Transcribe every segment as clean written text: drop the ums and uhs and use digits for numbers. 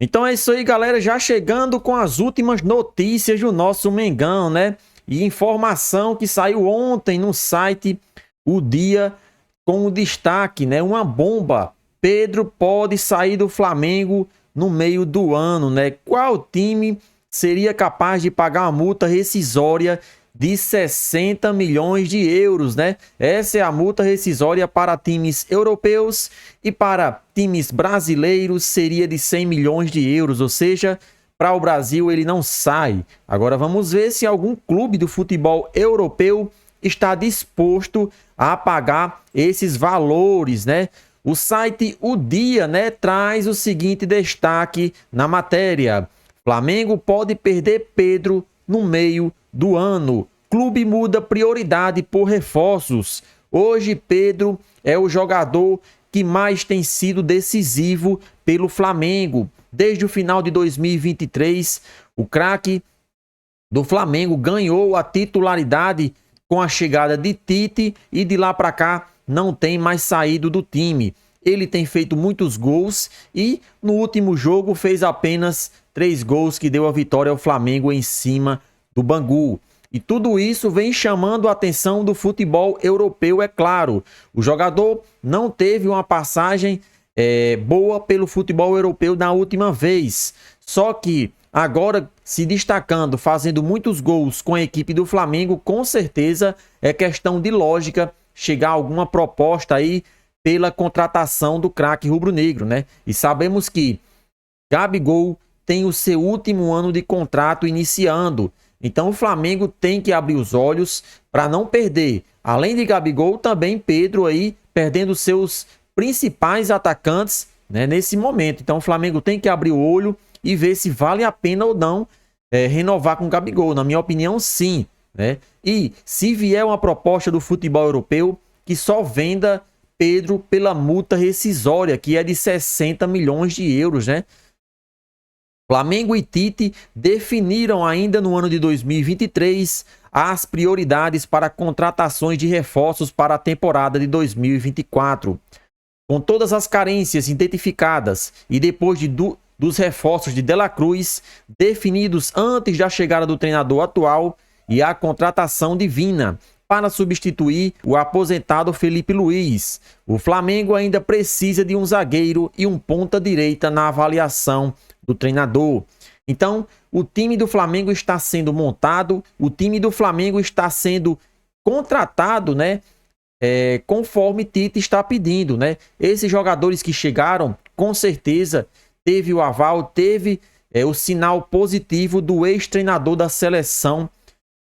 Então é isso aí, galera, já chegando com as últimas notícias do nosso Mengão, né? E informação que saiu ontem no site O Dia com o destaque, né? Uma bomba. Pedro pode sair do Flamengo no meio do ano, né? Qual time seria capaz de pagar uma multa rescisória de 60 milhões de euros, né? Essa é a multa rescisória para times europeus e para times brasileiros seria de 100 milhões de euros, ou seja, para o Brasil ele não sai. Agora vamos ver se algum clube do futebol europeu está disposto a pagar esses valores, né? O site O Dia, né, traz o seguinte destaque na matéria: Flamengo pode perder Pedro no meio do ano. Clube muda prioridade por reforços. Hoje, Pedro é o jogador que mais tem sido decisivo pelo Flamengo. Desde o final de 2023, o craque do Flamengo ganhou a titularidade com a chegada de Tite e de lá para cá não tem mais saído do time. Ele tem feito muitos gols e no último jogo fez apenas 3 gols que deu a vitória ao Flamengo em cima do Bangu. E tudo isso vem chamando a atenção do futebol europeu, é claro. O jogador não teve uma passagem boa pelo futebol europeu na última vez. Só que agora se destacando, fazendo muitos gols com a equipe do Flamengo, com certeza é questão de lógica chegar a alguma proposta aí pela contratação do craque rubro-negro, né? E sabemos que Gabigol tem o seu último ano de contrato iniciando. Então o Flamengo tem que abrir os olhos para não perder, além de Gabigol, também Pedro aí perdendo seus principais atacantes, né, nesse momento. Então o Flamengo tem que abrir o olho e ver se vale a pena ou não renovar com o Gabigol. Na minha opinião, sim, né? E se vier uma proposta do futebol europeu, que só venda Pedro pela multa rescisória, que é de 60 milhões de euros, né? Flamengo e Tite definiram ainda no ano de 2023 as prioridades para contratações de reforços para a temporada de 2024. Com todas as carências identificadas e depois dos reforços de De La Cruz definidos antes da chegada do treinador atual e a contratação de Vina para substituir o aposentado Felipe Luiz, o Flamengo ainda precisa de um zagueiro e um ponta-direita na avaliação do treinador. Então, o time do Flamengo está sendo montado, o time do Flamengo está sendo contratado, né? Conforme Tite está pedindo, né? Esses jogadores que chegaram, com certeza, teve o aval, teve o sinal positivo do ex-treinador da seleção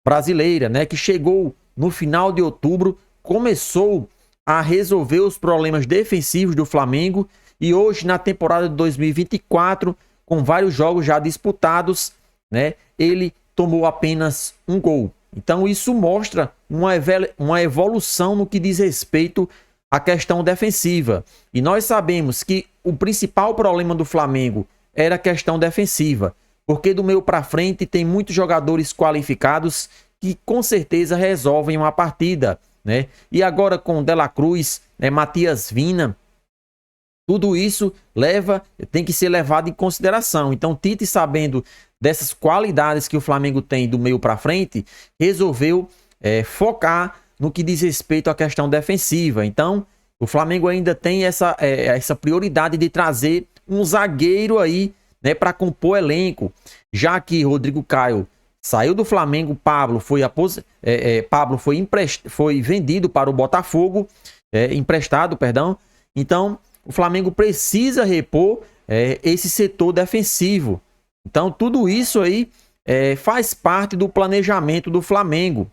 brasileira, né? Que chegou no final de outubro, começou a resolver os problemas defensivos do Flamengo e hoje, na temporada de 2024, com vários jogos já disputados, né? Ele tomou apenas um gol. Então isso mostra uma evolução no que diz respeito à questão defensiva. E nós sabemos que o principal problema do Flamengo era a questão defensiva, porque do meio para frente tem muitos jogadores qualificados que com certeza resolvem uma partida, né? E agora com De La Cruz, Matias Vina, tudo isso tem que ser levado em consideração. Então Tite, sabendo dessas qualidades que o Flamengo tem do meio para frente, resolveu focar no que diz respeito à questão defensiva. Então o Flamengo ainda tem essa prioridade de trazer um zagueiro aí, né, para compor elenco, já que Rodrigo Caio saiu do Flamengo, Pablo foi vendido para o Botafogo, emprestado, perdão. Então o Flamengo precisa repor esse setor defensivo. Então tudo isso aí faz parte do planejamento do Flamengo.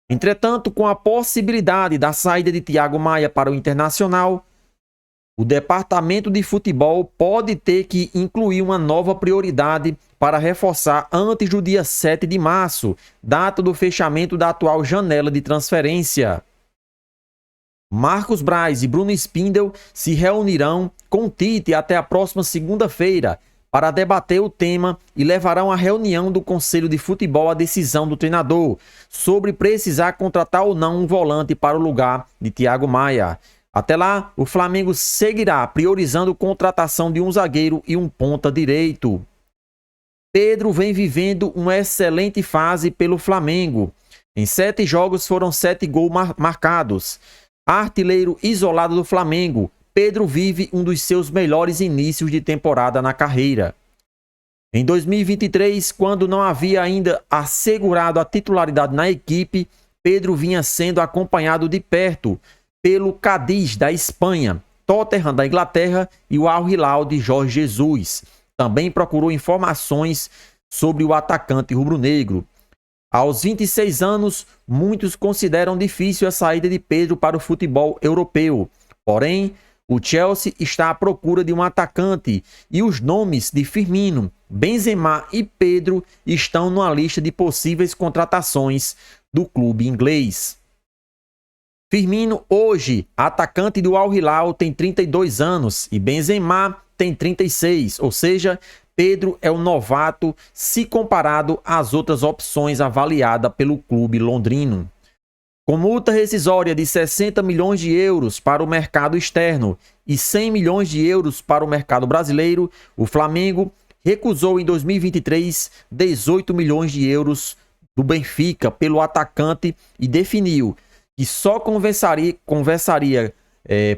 Entretanto, com a possibilidade da saída de Thiago Maia para o Internacional, o departamento de futebol pode ter que incluir uma nova prioridade para reforçar antes do dia 7 de março, data do fechamento da atual janela de transferência. Marcos Braz e Bruno Spindel se reunirão com Tite até a próxima segunda-feira para debater o tema e levarão à reunião do Conselho de Futebol a decisão do treinador sobre precisar contratar ou não um volante para o lugar de Thiago Maia. Até lá, o Flamengo seguirá priorizando a contratação de um zagueiro e um ponta direito. Pedro vem vivendo uma excelente fase pelo Flamengo. Em 7 jogos foram 7 gols marcados. Artilheiro isolado do Flamengo, Pedro vive um dos seus melhores inícios de temporada na carreira. Em 2023, quando não havia ainda assegurado a titularidade na equipe, Pedro vinha sendo acompanhado de perto pelo Cádiz da Espanha, Tottenham da Inglaterra e o Al Hilal de Jorge Jesus. Também procurou informações sobre o atacante rubro-negro. Aos 26 anos, muitos consideram difícil a saída de Pedro para o futebol europeu. Porém, o Chelsea está à procura de um atacante e os nomes de Firmino, Benzema e Pedro estão numa lista de possíveis contratações do clube inglês. Firmino, hoje, atacante do Al Hilal, tem 32 anos e Benzema tem 36, ou seja, Pedro é um novato se comparado às outras opções avaliadas pelo clube londrino. Com multa rescisória de 60 milhões de euros para o mercado externo e 100 milhões de euros para o mercado brasileiro, o Flamengo recusou em 2023 18 milhões de euros do Benfica pelo atacante e definiu que só conversaria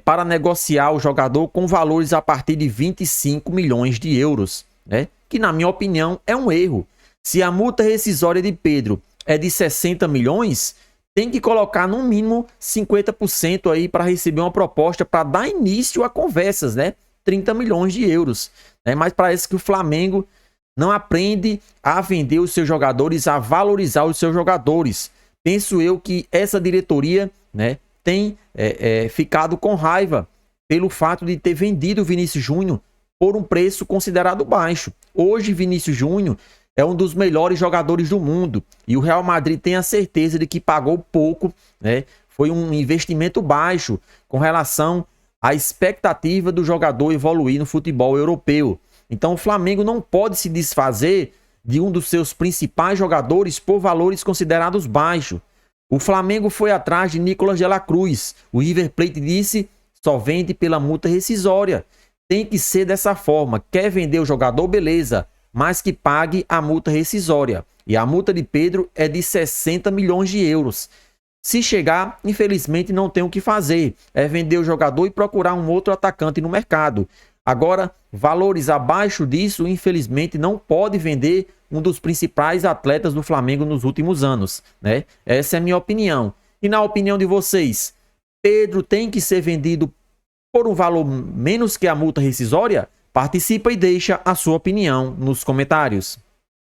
para negociar o jogador com valores a partir de 25 milhões de euros, né? Que na minha opinião é um erro. Se a multa rescisória de Pedro é de 60 milhões, tem que colocar no mínimo 50% aí para receber uma proposta para dar início a conversas, né? 30 milhões de euros. Né? Mas parece que o Flamengo não aprende a vender os seus jogadores, a valorizar os seus jogadores. Penso eu que essa diretoria, né, tem ficado com raiva pelo fato de ter vendido o Vinícius Júnior por um preço considerado baixo. Hoje, Vinícius Júnior é um dos melhores jogadores do mundo e o Real Madrid tem a certeza de que pagou pouco, né? Foi um investimento baixo com relação à expectativa do jogador evoluir no futebol europeu. Então o Flamengo não pode se desfazer de um dos seus principais jogadores por valores considerados baixos. O Flamengo foi atrás de Nicolas de la Cruz. O River Plate disse: só vende pela multa rescisória. Tem que ser dessa forma. Quer vender o jogador? Beleza, mas que pague a multa rescisória. E a multa de Pedro é de 60 milhões de euros. Se chegar, infelizmente não tem o que fazer. É vender o jogador e procurar um outro atacante no mercado. Agora, valores abaixo disso, infelizmente, não pode vender um dos principais atletas do Flamengo nos últimos anos, né? Essa é a minha opinião. E na opinião de vocês, Pedro tem que ser vendido por um valor menos que a multa rescisória? Participa e deixa a sua opinião nos comentários.